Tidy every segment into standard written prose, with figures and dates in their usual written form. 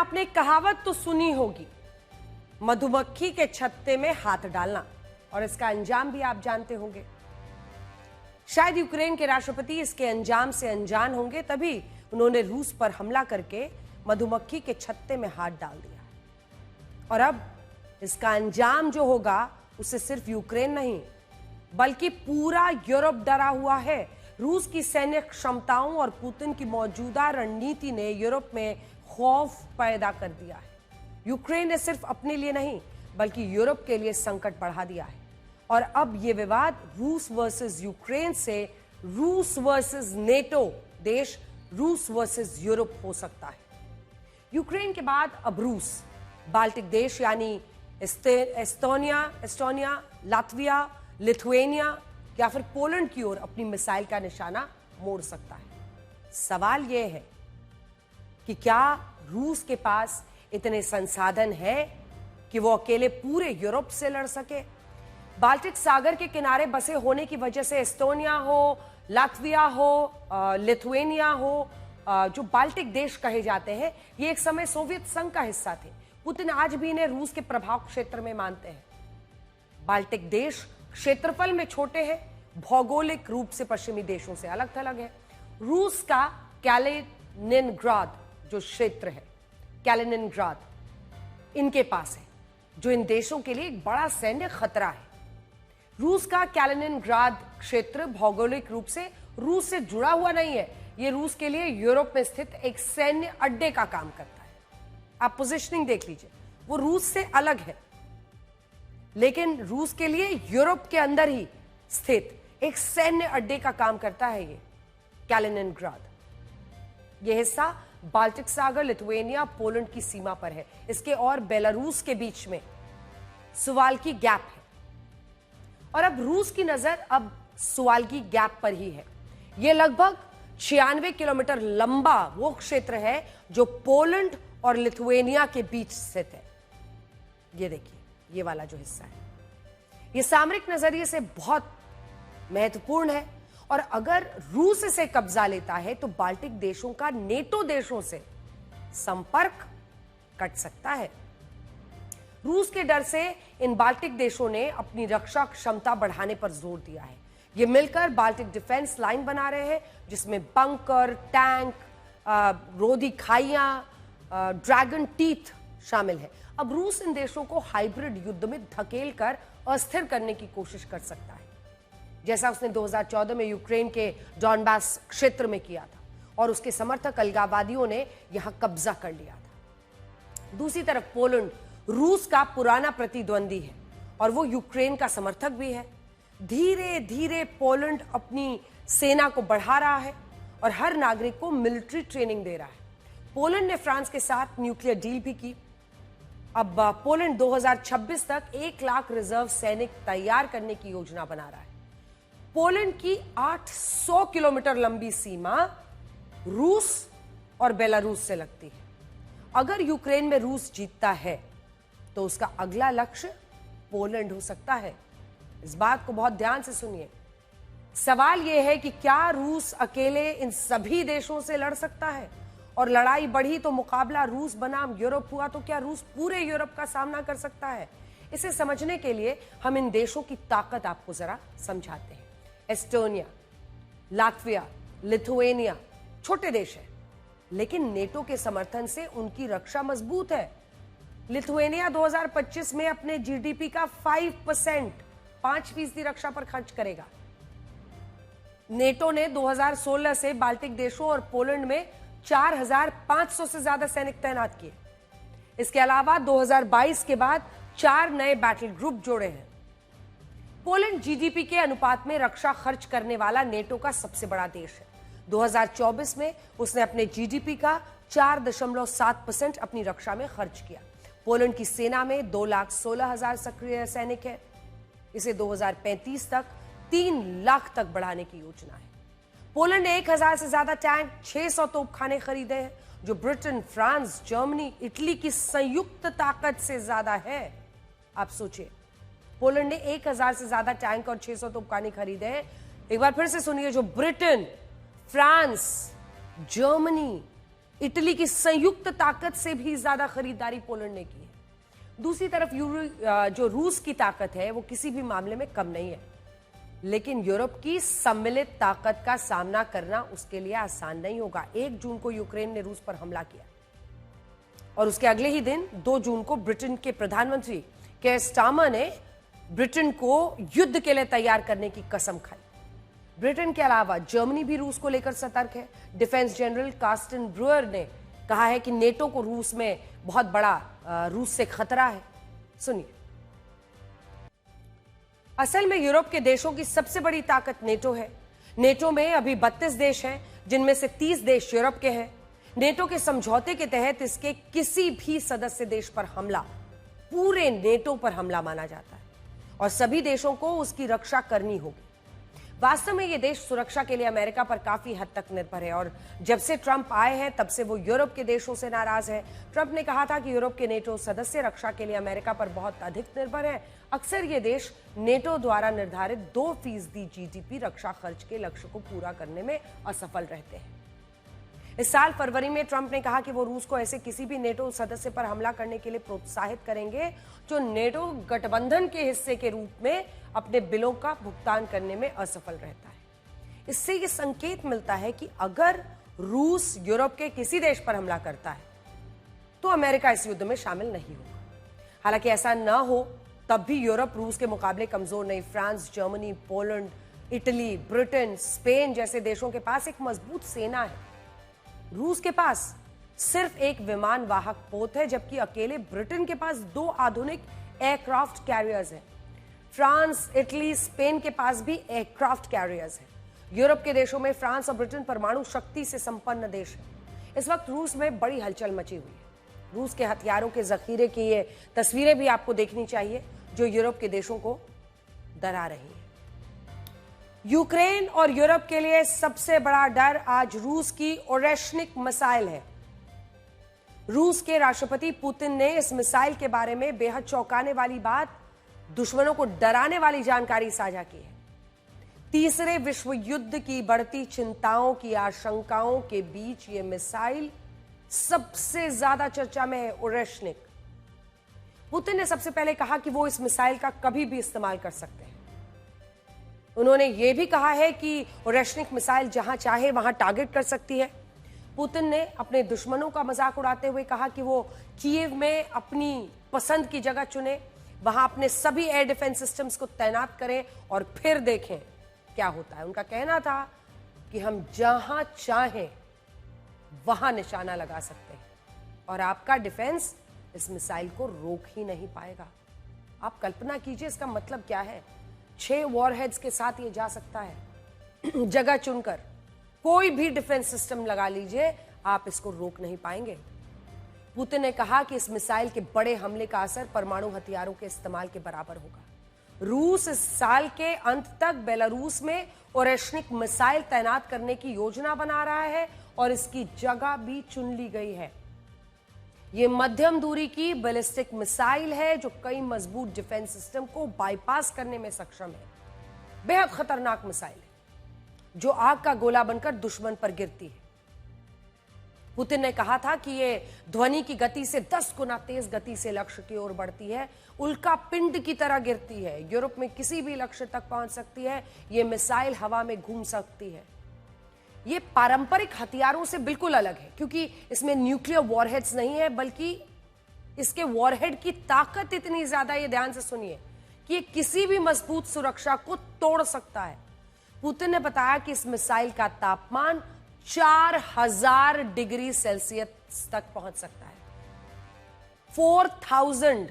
आपने कहावत तो सुनी होगी, मधुमक्खी के छत्ते में हाथ डालना, और इसका अंजाम भी आप जानते होंगे। शायद यूक्रेन के राष्ट्रपति इसके अंजाम से अनजान होंगे, तभी उन्होंने रूस पर हमला करके मधुमक्खी के छत्ते में हाथ डाल दिया। और अब इसका अंजाम जो होगा उससे सिर्फ यूक्रेन नहीं बल्कि पूरा यूरोप डरा हुआ है। रूस की सैन्य क्षमताओं और पुतिन की मौजूदा रणनीति ने यूरोप में खौफ पैदा कर दिया है। यूक्रेन ने सिर्फ अपने लिए नहीं बल्कि यूरोप के लिए संकट बढ़ा दिया है। और अब यह विवाद रूस वर्सेस यूक्रेन से रूस वर्सेस नेटो देश, रूस वर्सेस यूरोप हो सकता है। यूक्रेन के बाद अब रूस बाल्टिक देश यानी एस्टोनिया, लातविया, लिथुएनिया या फिर पोलैंड की ओर अपनी मिसाइल का निशाना मोड़ सकता है। सवाल यह है कि क्या रूस के पास इतने संसाधन है कि वो अकेले पूरे यूरोप से लड़ सके? बाल्टिक सागर के किनारे बसे होने की वजह से एस्टोनिया हो, लातविया हो, लिथुएनिया हो, जो बाल्टिक देश कहे जाते हैं, ये एक समय सोवियत संघ का हिस्सा थे। पुतिन आज भी इन्हें रूस के प्रभाव क्षेत्र में मानते हैं। बाल्टिक देश क्षेत्रफल में छोटे हैं, भौगोलिक रूप से पश्चिमी देशों से अलग थलग है। रूस का कैलिनिनग्राद जो क्षेत्र है, कैलिनिनग्राद इनके पास है, जो इन देशों के लिए एक बड़ा सैन्य खतरा है। रूस का कैलिनिनग्राद क्षेत्र भौगोलिक रूप से रूस से जुड़ा हुआ नहीं है, यह रूस के लिए यूरोप में स्थित एक सैन्य अड्डे का काम करता है। आप पोजीशनिंग देख लीजिए, वो रूस से अलग है लेकिन रूस के लिए यूरोप के अंदर ही स्थित एक सैन्य अड्डे का काम करता है ये कैलिनिनग्राद। यह हिस्सा बाल्टिक सागर, लिथुएनिया, पोलैंड की सीमा पर है। इसके और बेलारूस के बीच में सुवाल्की गैप है और अब रूस की नजर अब सुवाल्की गैप पर ही है। यह लगभग 96 किलोमीटर लंबा वो क्षेत्र है जो पोलैंड और लिथुएनिया के बीच स्थित है। ये देखिए, ये वाला जो हिस्सा है ये सामरिक नजरिए से बहुत महत्वपूर्ण है और अगर रूस इसे कब्जा लेता है तो बाल्टिक देशों का नेटो देशों से संपर्क कट सकता है। रूस के डर से इन बाल्टिक देशों ने अपनी रक्षा क्षमता बढ़ाने पर जोर दिया है। ये मिलकर बाल्टिक डिफेंस लाइन बना रहे हैं जिसमें बंकर, टैंक, रोधी खाइयां, ड्रैगन टीथ शामिल है। अब रूस इन देशों को हाइब्रिड युद्ध में धकेल कर अस्थिर करने की कोशिश कर सकता है, जैसा उसने 2014 में यूक्रेन के डॉनबास क्षेत्र में किया था और उसके समर्थक अलगाववादियों ने यहां कब्जा कर लिया था। दूसरी तरफ पोलैंड रूस का पुराना प्रतिद्वंदी है और वो यूक्रेन का समर्थक भी है। धीरे धीरे पोलैंड अपनी सेना को बढ़ा रहा है और हर नागरिक को मिलिट्री ट्रेनिंग दे रहा है। पोलैंड ने फ्रांस के साथ न्यूक्लियर डील भी की। अब पोलैंड 2026 तक 1 लाख रिजर्व सैनिक तैयार करने की योजना बना रहा है। पोलैंड की 800 किलोमीटर लंबी सीमा रूस और बेलारूस से लगती है। अगर यूक्रेन में रूस जीतता है तो उसका अगला लक्ष्य पोलैंड हो सकता है। इस बात को बहुत ध्यान से सुनिए। सवाल यह है कि क्या रूस अकेले इन सभी देशों से लड़ सकता है और लड़ाई बढ़ी तो मुकाबला रूस बनाम यूरोप हुआ तो क्या रूस पूरे यूरोप का सामना कर सकता है? इसे समझने के लिए हम इन देशों की ताकत आपको जरा समझाते हैं। एस्टोनिया, लातविया, लिथुएनिया छोटे देश है लेकिन नेटो के समर्थन से उनकी रक्षा मजबूत है। लिथुएनिया 2025 में अपने जीडीपी का 5% रक्षा पर खर्च करेगा। नेटो ने 2016 से बाल्टिक देशों और पोलैंड में 4500 से ज्यादा सैनिक तैनात किए। इसके अलावा 2022 के बाद 4 नए बैटल ग्रुप जोड़े हैं। पोलैंड जीडीपी के अनुपात में रक्षा खर्च करने वाला नेटो का सबसे बड़ा देश है। 2024 में उसने अपने जीडीपी का 4.7% अपनी रक्षा में खर्च किया। पोलैंड की सेना में 2,16,000 सक्रिय सैनिक हैं। इसे 2035 तक 3 लाख तक बढ़ाने की योजना है। पोलैंड ने 1000 से ज्यादा टैंक, 600 तोपखाने खरीदे हैं जो ब्रिटेन, फ्रांस, जर्मनी, इटली की संयुक्त ताकत से ज्यादा है। आप सोचिए, पोलैंड ने 1000 से ज्यादा टैंक और 600 तोपखाने खरीदे हैं। एक बार फिर से सुनिए, जो ब्रिटेन, फ्रांस, जर्मनी, इटली की संयुक्त ताकत से भी ज्यादा खरीदारी पोलैंड ने की है। दूसरी तरफ जो रूस की ताकत है वो किसी भी मामले में कम नहीं है, लेकिन यूरोप की सम्मिलित ताकत का सामना करना उसके लिए आसान नहीं होगा। 1 जून को यूक्रेन ने रूस पर हमला किया और उसके अगले ही दिन 2 जून को ब्रिटेन के प्रधानमंत्री केयर स्टारमर ने ब्रिटेन को युद्ध के लिए तैयार करने की कसम खाई। ब्रिटेन के अलावा जर्मनी भी रूस को लेकर सतर्क है। डिफेंस जनरल कार्स्टन ब्रुअर ने कहा है कि नेटो को रूस में बहुत बड़ा रूस से खतरा है। सुनिए। असल में यूरोप के देशों की सबसे बड़ी ताकत नेटो है। नेटो में अभी 32 देश हैं, जिनमें से 30 देश यूरोप के हैं। नेटो के समझौते के तहत इसके किसी भी सदस्य देश पर हमला पूरे नेटो पर हमला माना जाता है और सभी देशों को उसकी रक्षा करनी होगी। वास्तव में ये देश सुरक्षा के लिए अमेरिका पर काफी हद तक निर्भर है और जब से ट्रंप आए हैं तब से वो यूरोप के देशों से नाराज है। ट्रंप ने कहा था कि यूरोप के नेटो सदस्य रक्षा के लिए अमेरिका पर बहुत अधिक निर्भर है। अक्सर ये देश नेटो द्वारा निर्धारित 2% जीडीपी रक्षा खर्च के लक्ष्य को पूरा करने में असफल रहते हैं। इस साल फरवरी में ट्रंप ने कहा कि वो रूस को ऐसे किसी भी नेटो सदस्य पर हमला करने के लिए प्रोत्साहित करेंगे जो नेटो गठबंधन के हिस्से के रूप में अपने बिलों का भुगतान करने में असफल रहता है। इससे ये संकेत मिलता है कि अगर रूस यूरोप के किसी देश पर हमला करता है तो अमेरिका इस युद्ध में शामिल नहीं होगा। हालांकि ऐसा न हो तब भी यूरोप रूस के मुकाबले कमजोर नहीं। France, Germany, Poland, Italy, Britain, Spain जैसे देशों के पास एक मजबूत सेना है। रूस के पास सिर्फ एक विमान वाहक पोत है, जबकि अकेले ब्रिटेन के पास 2 आधुनिक एयरक्राफ्ट कैरियर्स हैं। फ्रांस, इटली, स्पेन के पास भी एयरक्राफ्ट कैरियर्स हैं। यूरोप के देशों में फ्रांस और ब्रिटेन परमाणु शक्ति से संपन्न देश है। इस वक्त रूस में बड़ी हलचल मची हुई है। रूस के हथियारों के जखीरे की ये तस्वीरें भी आपको देखनी चाहिए जो यूरोप के देशों को डरा रही है। यूक्रेन और यूरोप के लिए सबसे बड़ा डर आज रूस की ओरेशनिक मिसाइल है। रूस के राष्ट्रपति पुतिन ने इस मिसाइल के बारे में बेहद चौंकाने वाली बात, दुश्मनों को डराने वाली जानकारी साझा की है। तीसरे विश्व युद्ध की बढ़ती चिंताओं की आशंकाओं के बीच यह मिसाइल सबसे ज्यादा चर्चा में है। ओरेशनिक। पुतिन ने सबसे पहले कहा कि वो इस मिसाइल का कभी भी इस्तेमाल कर सकते हैं। उन्होंने यह भी कहा है कि ओरेशनिक मिसाइल जहां चाहे वहां टारगेट कर सकती है। पुतिन ने अपने दुश्मनों का मजाक उड़ाते हुए कहा कि वो कीव में अपनी पसंद की जगह चुने, वहां अपने सभी एयर डिफेंस सिस्टम्स को तैनात करें और फिर देखें क्या होता है। उनका कहना था कि हम जहां चाहें वहां निशाना लगा सकते हैं और आपका डिफेंस इस मिसाइल को रोक ही नहीं पाएगा। आप कल्पना कीजिए इसका मतलब क्या है। 6 वॉरहेड्स के साथ ये जा सकता है। जगह चुनकर कोई भी डिफेंस सिस्टम लगा लीजिए, आप इसको रोक नहीं पाएंगे। पुतिन ने कहा कि इस मिसाइल के बड़े हमले का असर परमाणु हथियारों के इस्तेमाल के बराबर होगा। रूस इस साल के अंत तक बेलारूस में ओरेशनिक मिसाइल तैनात करने की योजना बना रहा है और इसकी जगह भी चुन ली गई है। यह मध्यम दूरी की बैलिस्टिक मिसाइल है जो कई मजबूत डिफेंस सिस्टम को बाईपास करने में सक्षम है। बेहद खतरनाक मिसाइल है जो आग का गोला बनकर दुश्मन पर गिरती है। पुतिन ने कहा था कि यह ध्वनि की गति से 10 गुना तेज गति से लक्ष्य की ओर बढ़ती है, उल्का पिंड की तरह गिरती है, यूरोप में किसी भी लक्ष्य तक पहुंच सकती है। यह मिसाइल हवा में घूम सकती है। यह पारंपरिक हथियारों से बिल्कुल अलग है क्योंकि इसमें न्यूक्लियर वॉरहेड्स नहीं है, बल्कि इसके वॉरहेड की ताकत इतनी ज्यादा, ये ध्यान से सुनिए, कि यह किसी भी मजबूत सुरक्षा को तोड़ सकता है। पुतिन ने बताया कि इस मिसाइल का तापमान 4000 डिग्री सेल्सियस तक पहुंच सकता है। 4000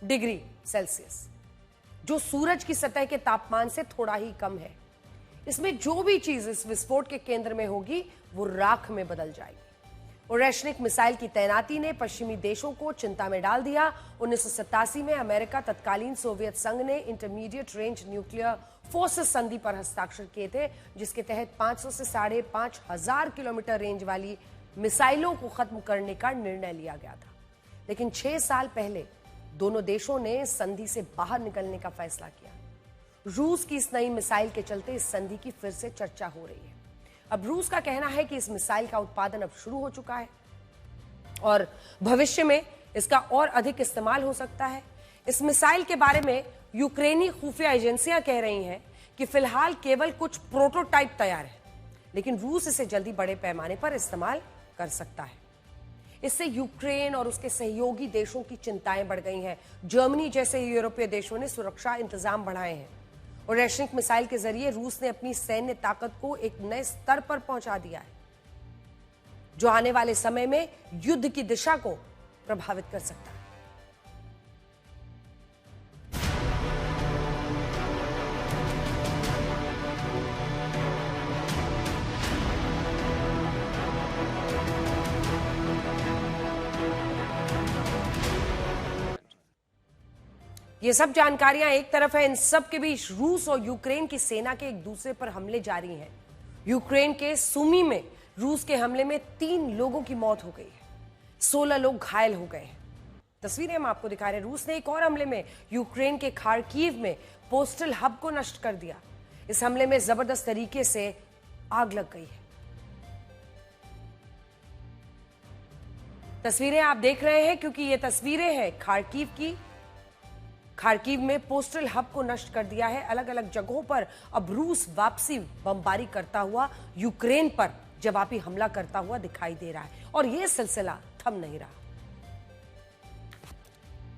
डिग्री सेल्सियस, जो सूरज की सतह के तापमान से थोड़ा ही कम है। इसमें जो भी चीज इस विस्फोट के केंद्र में होगी वो राख में बदल जाएगी। ओरेशनिक मिसाइल की तैनाती ने पश्चिमी देशों को चिंता में डाल दिया। 1987 में अमेरिका, तत्कालीन सोवियत संघ ने इंटरमीडिएट रेंज न्यूक्लियर फोर्सेस संधि पर हस्ताक्षर किए थे, जिसके तहत 500 से 5500 किलोमीटर रेंज वाली मिसाइलों को खत्म करने का निर्णय लिया गया था। लेकिन 6 साल पहले दोनों देशों ने संधि से बाहर निकलने का फैसला किया। रूस की इस नई मिसाइल के चलते इस संधि की फिर से चर्चा हो रही है। अब रूस का कहना है कि इस मिसाइल का उत्पादन अब शुरू हो चुका है और भविष्य में इसका और अधिक इस्तेमाल हो सकता है। इस मिसाइल के बारे में यूक्रेनी खुफिया एजेंसियां कह रही हैं कि फिलहाल केवल कुछ प्रोटोटाइप तैयार है, लेकिन रूस इसे जल्दी बड़े पैमाने पर इस्तेमाल कर सकता है। इससे यूक्रेन और उसके सहयोगी देशों की चिंताएं बढ़ गई हैं। जर्मनी जैसे यूरोपीय देशों ने सुरक्षा इंतजाम बढ़ाए हैं और रैशनिक मिसाइल के जरिए रूस ने अपनी सैन्य ताकत को एक नए स्तर पर पहुंचा दिया है, जो आने वाले समय में युद्ध की दिशा को प्रभावित कर सकता है। ये सब जानकारियां एक तरफ है, इन सब के बीच रूस और यूक्रेन की सेना के एक दूसरे पर हमले जारी हैं। यूक्रेन के सुमी में रूस के हमले में 3 लोगों की मौत हो गई है, 16 लोग घायल हो गए हैं। तस्वीरें हम आपको दिखा रहे हैं। रूस ने एक और हमले में यूक्रेन के खार्किव में पोस्टल हब को नष्ट कर दिया। इस हमले में जबरदस्त तरीके से आग लग गई है। तस्वीरें आप देख रहे हैं क्योंकि ये तस्वीरें हैं खार्किव की। खार्किव में पोस्टल हब को नष्ट कर दिया है। अलग अलग जगहों पर अब रूस वापसी बमबारी करता हुआ यूक्रेन पर जवाबी हमला करता हुआ दिखाई दे रहा है और यह सिलसिला थम नहीं रहा।